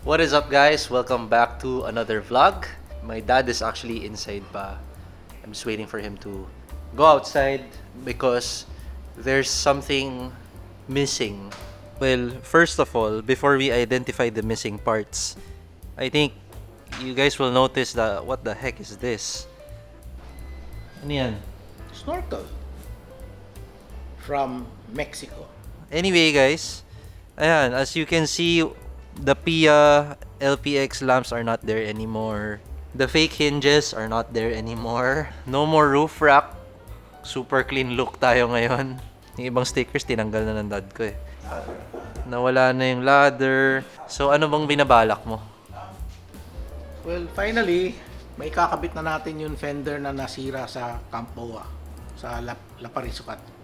What is up, guys? Welcome back to another vlog. My dad is actually inside pa. I'm just waiting for him to go outside because there's something missing. Well, first of all, before we identify the missing parts, I think you guys will notice that what the heck is this? Ano yan? Snorkel from Mexico. Anyway, guys, ayan, as you can see, the Pia LPX lamps are not there anymore. The fake hinges are not there anymore. No more roof rack. Super clean look tayo ngayon. Yung ibang stickers tinanggal na ng dad ko eh. Nawala na yung ladder. So ano bang binabalak mo? Well, finally, may kakabit na natin yung fender na nasira sa Campoa, sa Laparisukat.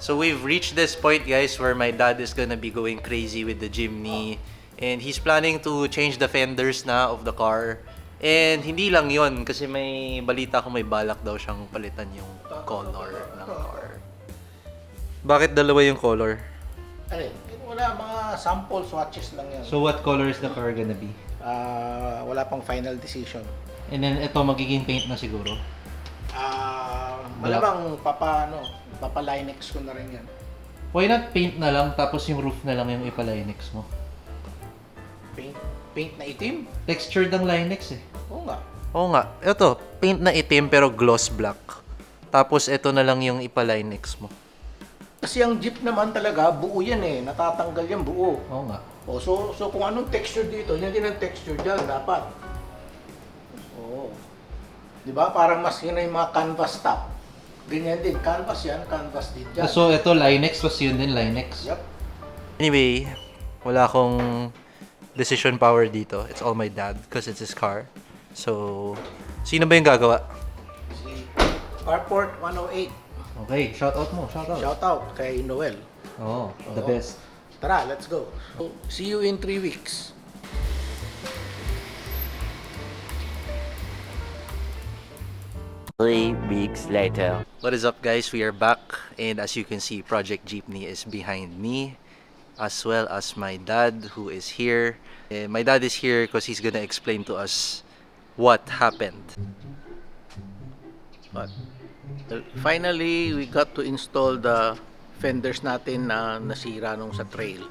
So we've reached this point, guys, where my dad is gonna be going crazy with the Jimny. And he's planning to change the fenders na of the car. And hindi lang yon kasi may balita ko may balak daw siyang palitan yung color ng car. Bakit dalawa yung color? Ay, wala, mga sample swatches lang yan. So what color is the car gonna be? Wala pang final decision. And then ito magiging paint na siguro. Malamang papa-Linex ko na rin yan. Why not paint na lang tapos yung roof na lang yung ipa-Linex mo? Paint na itim? Textured ang Linex eh. Oo nga. Oo nga. Ito, paint na itim pero gloss black. Tapos ito na lang yung ipa-Linex mo. Kasi ang Jeep naman talaga, buo yan eh. Natatanggal yan buo. Oo nga. So kung anong texture dito, yan din ang texture dyan, dapat. Oo. Di ba? Parang mas yun na yung mga canvas top. Ganyan din. Canvas yan, canvas din dyan. So ito Linex, was yun din Linex. Yep. Anyway, wala akong decision power dito. It's all my dad because it's his car. So, sino ba yung gagawa? Si Carport 108. Okay, shout out mo, shout out. Shout out kay Noel. Oh, the Oo. best. Tara, let's go. So, see you in 3 weeks. Three weeks later. What is up, guys? We are back, and as you can see, Project Jeepney is behind me, as well as my dad, who is here. My dad is here because he's gonna explain to us what happened. But, well, finally, we got to install the fenders natin na nasira nung sa trail.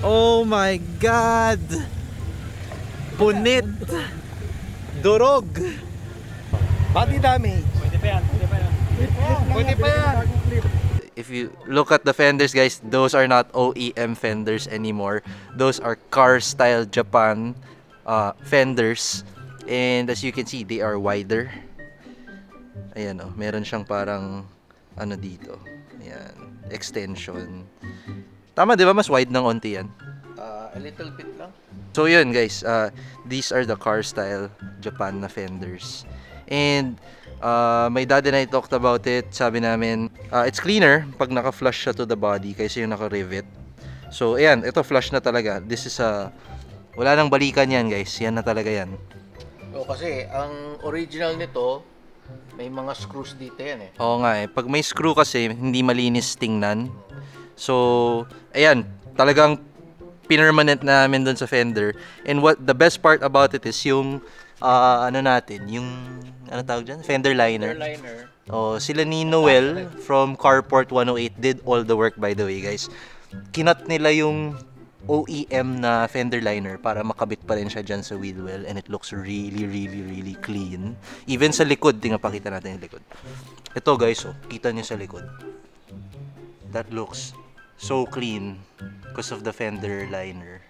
Oh my God! Punit! Durog! Body damage. Pwede pa yan. If you look at the fenders, guys, those are not OEM fenders anymore. Those are car style Japan fenders. And as you can see, they are wider. Ayan oh, meron siyang parang ano dito. Ayan, extension. Tama, di ba? Mas wide ng onti yan. A little bit lang. So yun, guys, these are the car style Japan na fenders. And my dad and I talked about it. Sabi namin, it's cleaner pag naka-flush siya to the body kaysa yung naka-rivet. So ayan, ito flush na talaga. This is wala nang balikan yan, guys. Yan na talaga yan. O kasi, ang original nito, may mga screws dito yan eh. Oo nga eh. Pag may screw kasi, hindi malinis tingnan. So, ayan, talagang pinermanent namin dun sa fender. And what the best part about it is yung ano natin, yung ano tawag dyan? Fender liner. Liner. Oh, sila ni Noel from Carport 108 did all the work, by the way, guys. Kinat nila yung OEM na fender liner para makabit pa rin siya dyan sa wheel well, and it looks really, really, really clean. Even sa likod, tingnan pakita natin yung likod. Ito, guys, oh, kita niyo sa likod. That looks so clean because of the fender liner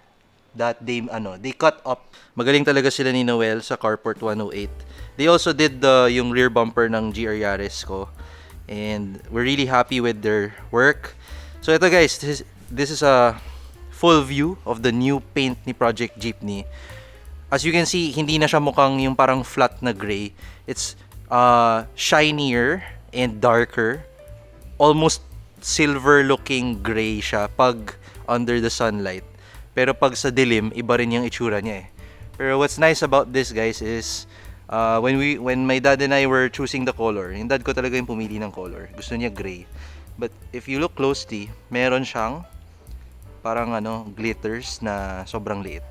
that they cut up. Magaling talaga sila ni Noel sa Carport 108. They also did yung rear bumper ng GR Yaris ko, and we're really happy with their work. So ito, guys, this is a full view of the new paint ni Project Jeepney. As you can see, hindi na siya mukhang yung parang flat na gray. It's shinier and darker. Almost silver looking gray siya pag under the sunlight. Pero pag sa dilim, iba rin yung itsura niya eh. Pero what's nice about this, guys, is when my dad and I were choosing the color, yung dad ko talaga yung pumili ng color. Gusto niya gray. But if you look closely, meron siyang parang ano, glitters na sobrang liit.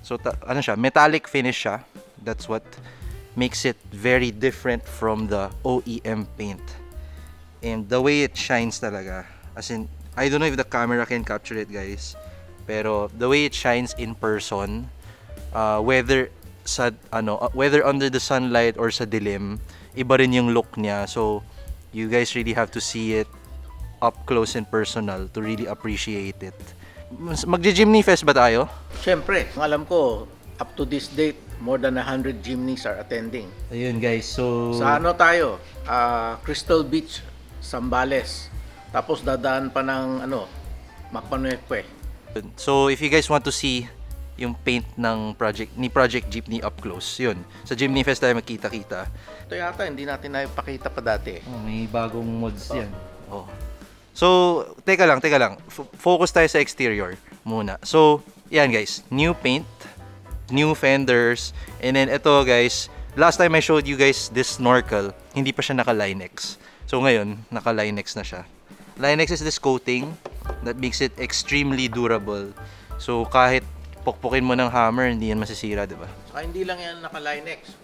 So ano siya, metallic finish siya. That's what makes it very different from the OEM paint. And the way it shines talaga, as in, I don't know if the camera can capture it, guys, pero the way it shines in person, whether sa whether under the sunlight or sa dilim, iba rin yung look niya. So you guys really have to see it up close and personal to really appreciate it. Magji-Jimny Fest ba tayo? Siyempre, ang alam ko, up to this date, more than 100 Jimneys are attending. Ayun guys, so Sa ano tayo? Crystal Beach, Zambales. Tapos dadaan pa ng Mapanuekwe. So if you guys want to see yung paint ng Project Jeepney up close, yun. Sa Jimny Fest tayo magkita-kita. Ito yata, hindi natin naipakita pa dati. Oh, may bagong mods yan. Oh. So, teka lang. Focus tayo sa exterior muna. So, yan guys, new paint, new fenders, and then ito guys, last time I showed you guys this snorkel, hindi pa siya naka-Line-X. So ngayon, naka-Line-X na siya. Line-X is this coating that makes it extremely durable. So kahit pukpukin mo ng hammer, hindi yan masisira, di ba? Saka hindi lang yan naka-Line-X.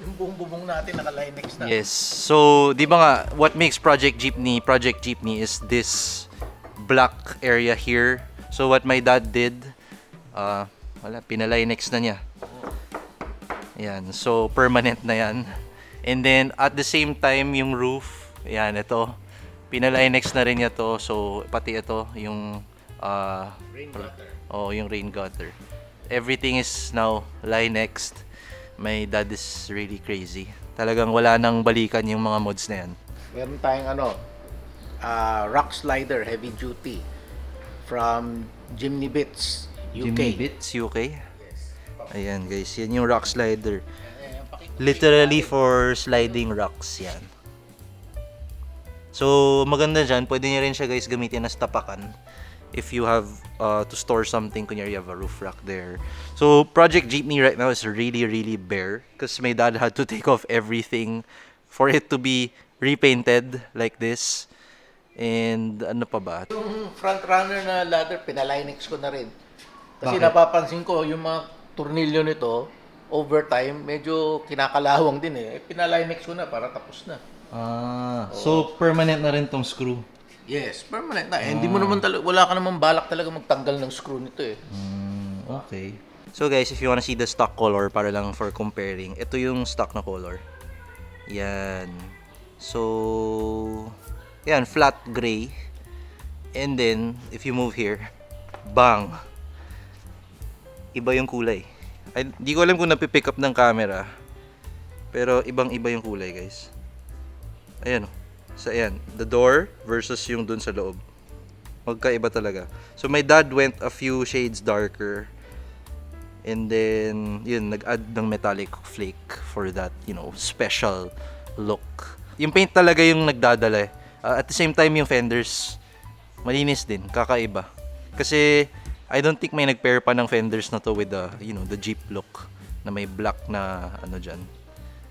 Yung buong bubong natin naka-Line-X na. Yes. So, di ba nga, what makes Project Jeepney is this black area here. So, what my dad did, pinalinex na niya. Ayan. So, permanent na yan. And then, at the same time, yung roof, ayan, ito, pinalinex na rin niya to. So, pati ito, yung, Rain gutter. yung rain gutter. Everything is now Line-X'd. My dad is really crazy. Talagang wala nang balikan yung mga mods na yan. Meron tayong rock slider heavy duty from Jimny Bits, UK. Jimny Bits, UK? Yes. Ayan guys, yan yung rock slider. Literally for sliding rocks yan. So maganda dyan, pwede nyo rin siya guys gamitin as tapakan. If you have to store something, kunyari you have a roof rack there. So Project Jeepney right now is really bare because my dad had to take off everything for it to be repainted like this. And ano pa ba? Yung front runner na ladder, pinalinex ko na rin. Kasi Bakit? napapansin ko, yung mga tornilyo nito, over time, medyo kinakalawang din eh. Pinalinex ko na para tapos na. So permanent na rin tong screw. Yes, permanent na. Hindi mo naman wala ka naman balak talaga magtanggal ng screw nito eh. Okay. So guys, if you wanna see the stock color para lang for comparing, ito yung stock na color. Yan. So, yan, flat gray. And then, if you move here, bang! Iba yung kulay. Di ko alam kung napipick up ng camera. Pero ibang-iba yung kulay, guys. Ayan, ayan, the door versus yung dun sa loob. Magkaiba talaga. So my dad went a few shades darker. And then, yun, nag-add ng metallic flake for that, special look. Yung paint talaga yung nagdadala. At the same time, yung fenders, malinis din, kakaiba. Kasi, I don't think may nag-pair pa ng fenders na to with the, the Jeep look na may black na dyan.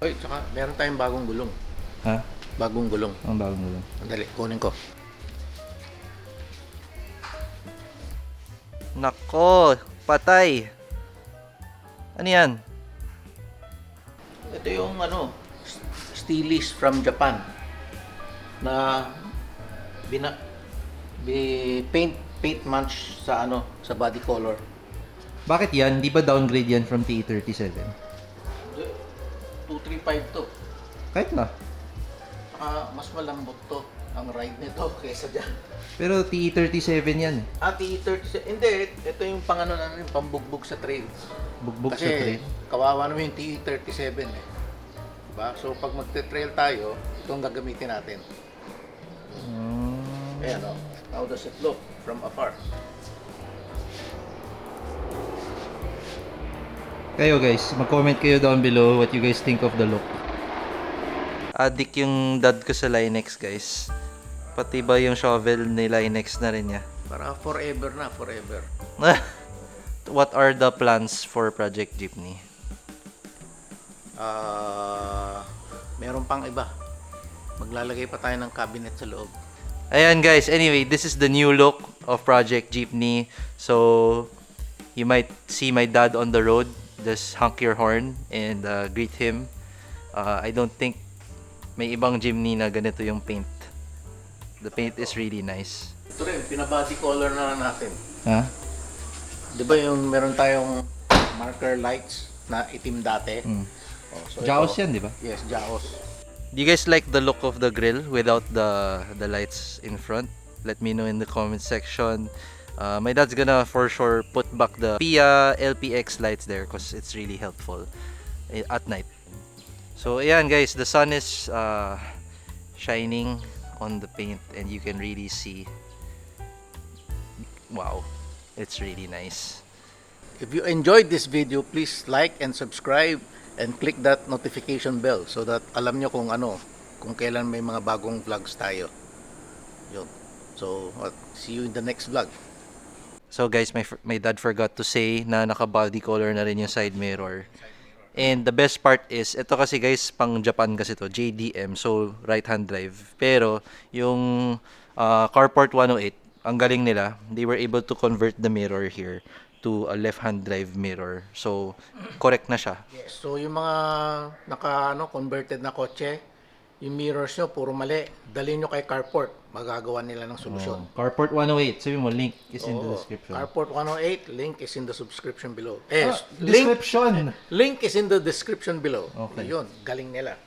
Oy, tsaka meron tayong bagong gulong. Ha? Bagong gulong. Ang bagong gulong. Andali, kunin ko. Nako, patay. Ano yan? Ito yung Steelies from Japan na paint match sa sa body color. Bakit yan? Di ba downgrade yan from TE37? 235 to. Kahit na. Mas malambot to ang ride nito kaysa dyan. Pero TE37 yan. TE37, hindi. Ito yung namin, pambugbog sa trails. Bugbog Kasi sa trail. kawawa naman yung TE37 eh. Diba? So pag magte-trail tayo, ito ang gagamitin natin. Ayan o. How does it look from afar? Kayo guys, mag-comment kayo down below what you guys think of the look. Adik yung dad ko sa Line-X guys. Pati ba yung shovel ni Line-X na rin niya? Para forever na, forever. What are the plans for Project Jeepney? Meron pang iba. Maglalagay pa tayo ng cabinet sa loob. Ayan guys, anyway, this is the new look of Project Jeepney. So, you might see my dad on the road. Just honk your horn and greet him. I don't think may ibang jeepney na ganito yung paint. The paint is really nice. Ito rin, pinabody color na natin. Ha? Di ba yung meron tayong marker lights na itim dati? Oh, so Jaos ito- yan, di ba? Yes, Jaos. Do you guys like the look of the grill without the lights in front? Let me know in the comment section. My dad's gonna for sure put back the PIA LPX lights there because it's really helpful at night. So ayan guys, the sun is shining on the paint and you can really see. Wow, it's really nice. If you enjoyed this video, please like and subscribe and click that notification bell so that alam nyo kung kailan may mga bagong vlogs tayo. Yun. So, see you in the next vlog. So guys, my dad forgot to say na naka-body color na rin yung side mirror. And the best part is, ito kasi guys, pang Japan kasi to, JDM, so right-hand drive. Pero, yung Carport 108, ang galing nila, they were able to convert the mirror here to a left-hand drive mirror. So, correct na siya. Yes. So, yung mga converted na kotse, yung mirrors nyo, puro mali. Dalhin nyo kay Carport. Magagawa nila ng solusyon. Carport 108, sabi mo, link is in the Oo. description. Carport 108, link is in the subscription below. Description! Link is in the description below. Okay. Yun, galing nila.